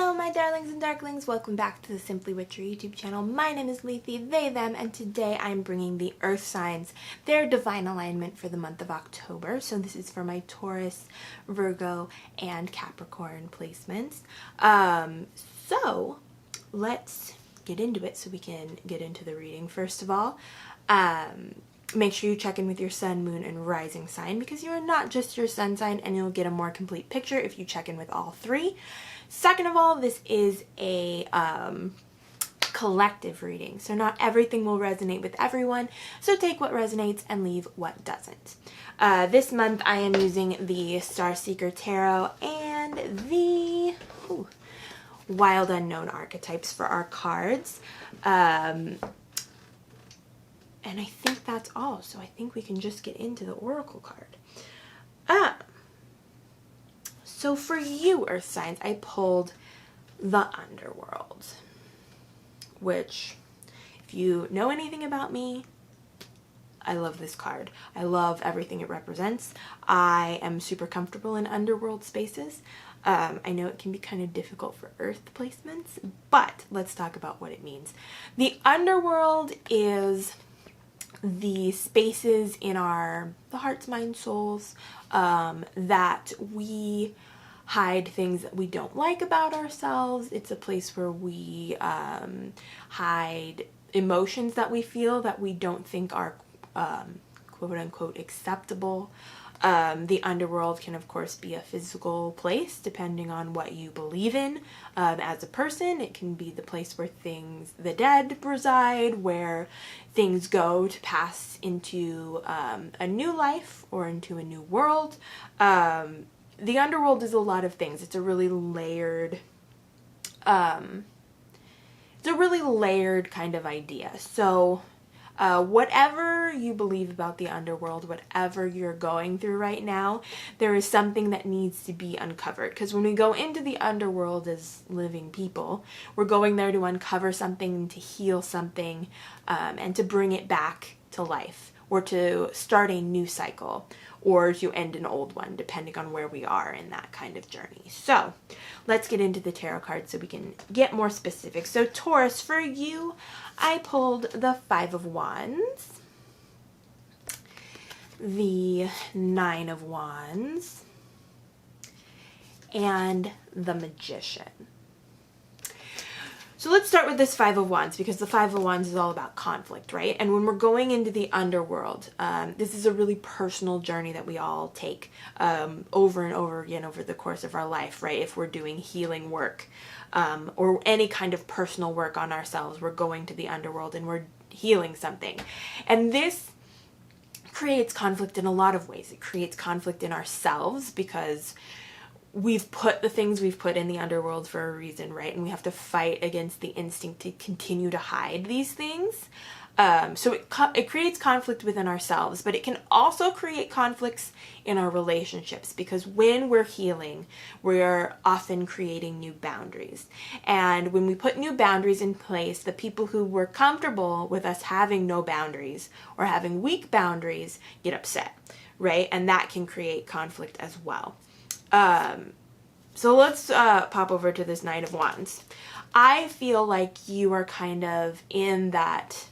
Hello my darlings and darklings, welcome back to the Simply Witchery YouTube channel. My name is Lethe, they, them, and today I'm bringing the earth signs, their divine alignment for the month of October. So this is for my Taurus, Virgo, and Capricorn placements. So let's get into it so we can get into the reading. First of all, make sure you check in with your sun, moon, and rising sign because you are not just your sun sign, and you'll get a more complete picture if you check in with all three. Second of all, this is a collective reading, so not everything will resonate with everyone, so take what resonates and leave what doesn't. This month I am using the Star Seeker Tarot and the Wild Unknown archetypes for our cards. And I think that's all, so I think we can just get into the oracle card. So for you, earth signs, I pulled the underworld, which, if you know anything about me, I love this card. I love everything it represents. I am super comfortable in underworld spaces. I know it can be kind of difficult for earth placements, but let's talk about what it means. The underworld is the spaces in the hearts, minds, souls, that we hide things that we don't like about ourselves. It's a place where we hide emotions that we feel that we don't think are quote unquote acceptable. The underworld can of course be a physical place depending on what you believe in as a person. It can be the place where the dead reside, where things go to pass into a new life or into a new world. The underworld is a lot of things. It's a really layered kind of idea. So whatever you believe about the underworld, whatever you're going through right now, there is something that needs to be uncovered. Because when we go into the underworld as living people, we're going there to uncover something, to heal something, and to bring it back to life, or to start a new cycle, or to end an old one, depending on where we are in that kind of journey. So let's get into the tarot cards so we can get more specific. So Taurus, for you, I pulled the Five of Wands, the Nine of Wands, and the Magician. So let's start with this Five of Wands, because the Five of Wands is all about conflict, right? And when we're going into the underworld, this is a really personal journey that we all take over and over again over the course of our life, right? If we're doing healing work or any kind of personal work on ourselves, we're going to the underworld and we're healing something. And this creates conflict in a lot of ways. It creates conflict in ourselves because we've put the things we've put in the underworld for a reason, right? And we have to fight against the instinct to continue to hide these things. So it creates conflict within ourselves, but it can also create conflicts in our relationships, because when we're healing, we're often creating new boundaries. And when we put new boundaries in place, the people who were comfortable with us having no boundaries or having weak boundaries get upset, right? And that can create conflict as well. So let's pop over to this Nine of Wands. I feel like you are kind of in that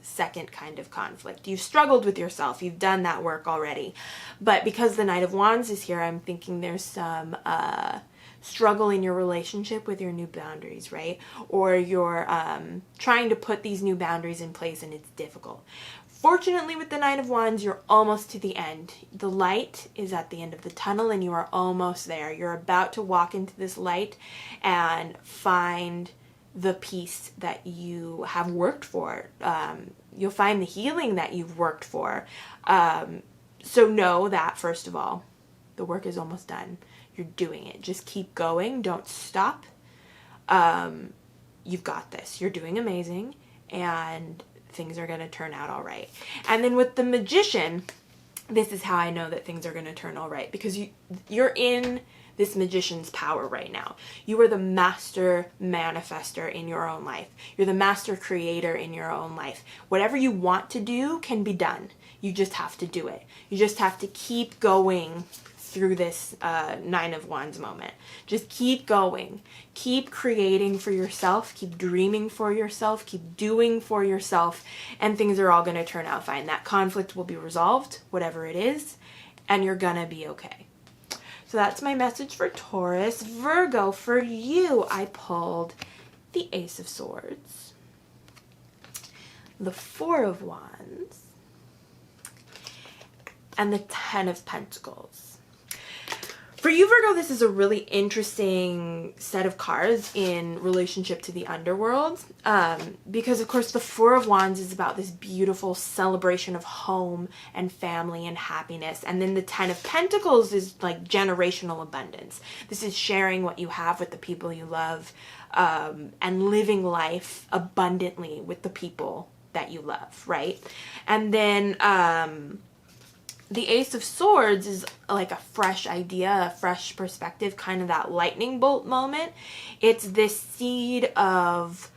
second kind of conflict. You've struggled with yourself. You've done that work already. But because the Knight of Wands is here, I'm thinking there's some struggle in your relationship with your new boundaries, right? Or you're trying to put these new boundaries in place and it's difficult. Fortunately, with the Nine of Wands, you're almost to the end. The light is at the end of the tunnel and you are almost there. You're about to walk into this light and find the peace that you have worked for. You'll find the healing that you've worked for. So know that, first of all, the work is almost done. You're doing it. Just keep going. Don't stop. You've got this. You're doing amazing. And things are going to turn out all right. And then with the Magician, this is how I know that things are going to turn all right, because you're in this magician's power right now. You are the master manifester in your own life. You're the master creator in your own life. Whatever you want to do can be done. You just have to do it. You just have to keep going through this Nine of Wands moment. Just keep going. Keep creating for yourself. Keep dreaming for yourself. Keep doing for yourself. And things are all going to turn out fine. That conflict will be resolved, whatever it is, and you're going to be okay. So that's my message for Taurus. Virgo, for you, I pulled the Ace of Swords, the Four of Wands, and the Ten of Pentacles. For you, Virgo, this is a really interesting set of cards in relationship to the underworld, because, of course, the Four of Wands is about this beautiful celebration of home and family and happiness, and then the Ten of Pentacles is like generational abundance. This is sharing what you have with the people you love, and living life abundantly with the people that you love, right? And then the Ace of Swords is like a fresh idea, a fresh perspective, kind of that lightning bolt moment. It's this seed of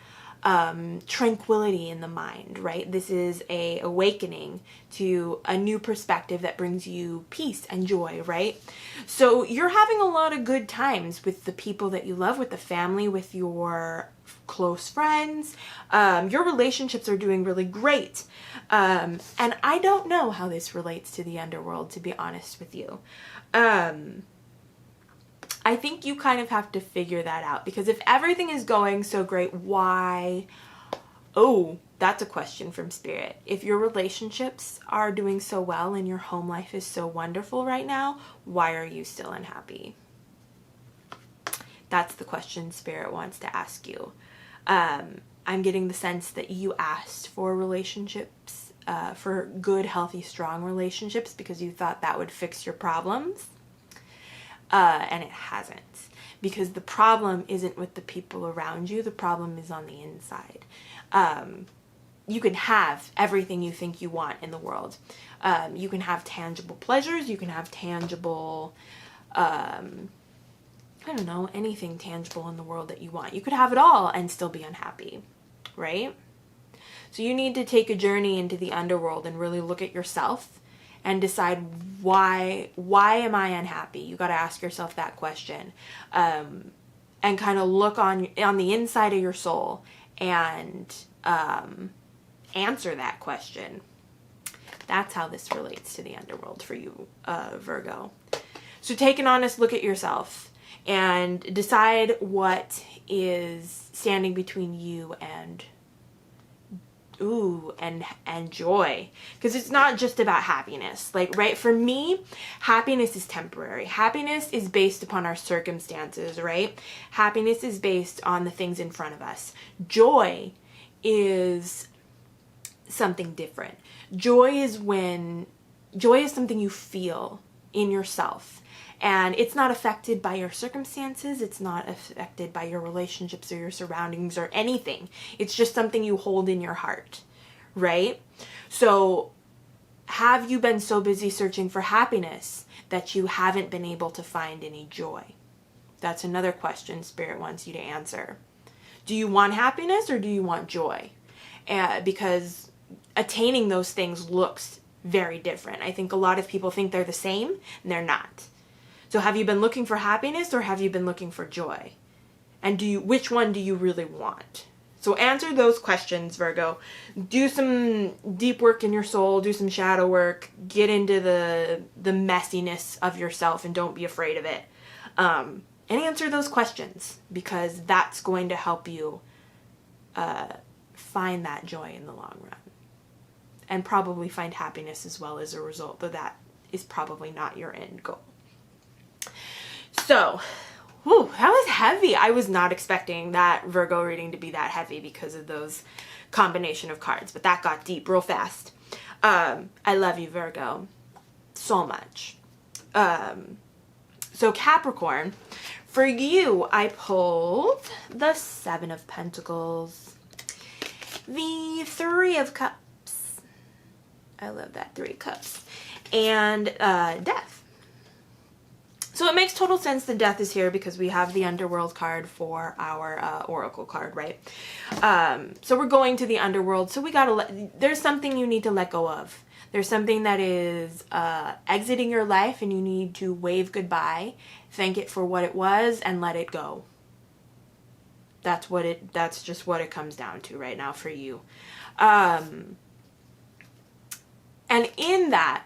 tranquility in the mind, right? This is a awakening to a new perspective that brings you peace and joy, right? So you're having a lot of good times with the people that you love, with the family, with your close friends. Your relationships are doing really great. And I don't know how this relates to the underworld, to be honest with you. I think you kind of have to figure that out, because if everything is going so great, why? Oh, that's a question from Spirit. If your relationships are doing so well and your home life is so wonderful right now, why are you still unhappy? That's the question Spirit wants to ask you. I'm getting the sense that you asked for relationships, for good, healthy, strong relationships, because you thought that would fix your problems. And it hasn't, because the problem isn't with the people around you. The problem is on the inside. You can have everything you think you want in the world. You can have tangible pleasures. You can have tangible, I don't know, anything tangible in the world that you want. You could have it all and still be unhappy, right? So you need to take a journey into the underworld and really look at yourself and decide why am I unhappy? You got to ask yourself that question, and kind of look on the inside of your soul and answer that question. That's how this relates to the underworld for you, Virgo. So take an honest look at yourself and decide what is standing between you and joy, because it's not just about happiness. Like, right, for me, happiness is temporary. Happiness is based upon our circumstances, right? Happiness is based on the things in front of us. Joy is something different. Joy is something you feel in yourself, and it's not affected by your circumstances. It's not affected by your relationships or your surroundings or anything. It's just something you hold in your heart, right? So have you been so busy searching for happiness that you haven't been able to find any joy? That's another question Spirit wants you to answer. Do you want happiness or do you want joy? Because attaining those things looks very different. I think a lot of people think they're the same, and they're not. So have you been looking for happiness or have you been looking for joy? And which one do you really want? So answer those questions, Virgo. Do some deep work in your soul, do some shadow work, get into the messiness of yourself, and don't be afraid of it. And answer those questions, because that's going to help you find that joy in the long run. And probably find happiness as well as a result, though that is probably not your end goal. So, that was heavy. I was not expecting that Virgo reading to be that heavy because of those combination of cards, but that got deep real fast. I love you, Virgo, so much. So Capricorn, for you, I pulled the Seven of Pentacles, the Three of Cups. I love that, Three of Cups, and Death. So it makes total sense that Death is here because we have the Underworld card for our Oracle card, right? So we're going to the Underworld, so we gotta there's something you need to let go of. There's something that is exiting your life and you need to wave goodbye, thank it for what it was, and let it go. That's just what it comes down to right now for you. And in that,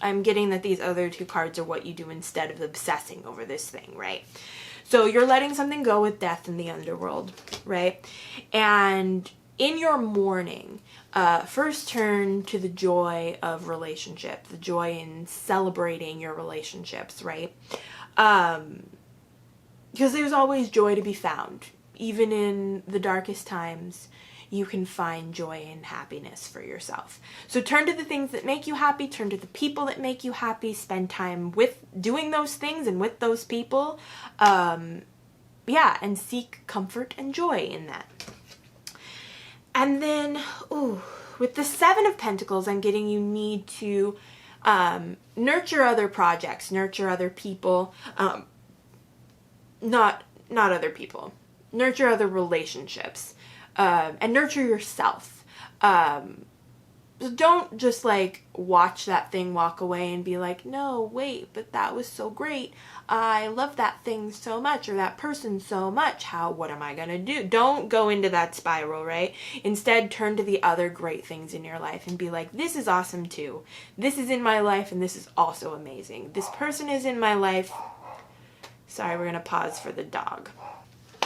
I'm getting that these other two cards are what you do instead of obsessing over this thing, right? So you're letting something go with death in the underworld, right? And in your mourning, first turn to the joy of relationship, the joy in celebrating your relationships, right? Because there's always joy to be found. Even in the darkest times, you can find joy and happiness for yourself. So turn to the things that make you happy, turn to the people that make you happy, spend time with doing those things and with those people. And seek comfort and joy in that. And then, with the Seven of Pentacles, I'm getting you need to nurture other projects, nurture other people, not other people, nurture other relationships, and nurture yourself. So don't just like watch that thing walk away and be like, no, wait, but that was so great. I love that thing so much, or that person so much. What am I going to do? Don't go into that spiral, right? Instead, turn to the other great things in your life and be like, this is awesome too. This is in my life and this is also amazing. This person is in my life. Sorry, we're going to pause for the dog.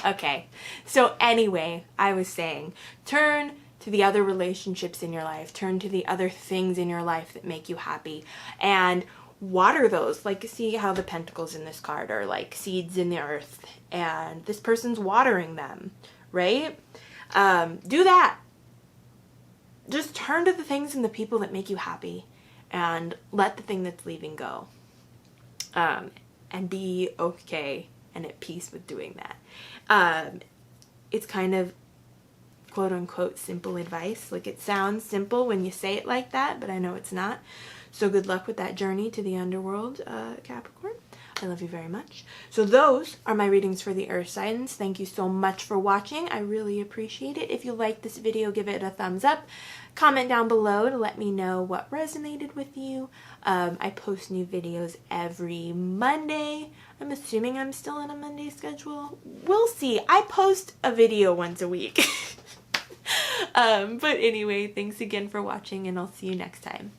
Okay, so anyway, I was saying, turn to the other relationships in your life, turn to the other things in your life that make you happy, and water those. Like, see how the pentacles in this card are like seeds in the earth, and this person's watering them, right? Do that. Just turn to the things and the people that make you happy, and let the thing that's leaving go, and be okay and at peace with doing that. It's kind of quote unquote simple advice. Like, it sounds simple when you say it like that, but I know it's not. So good luck with that journey to the underworld, Capricorn. I love you very much. So those are my readings for the earth signs. Thank you so much for watching. I really appreciate it. If you liked this video, give it a thumbs up. Comment down below to let me know what resonated with you. I post new videos every Monday. I'm assuming I'm still on a Monday schedule. We'll see. I post a video once a week. But anyway, thanks again for watching, and I'll see you next time.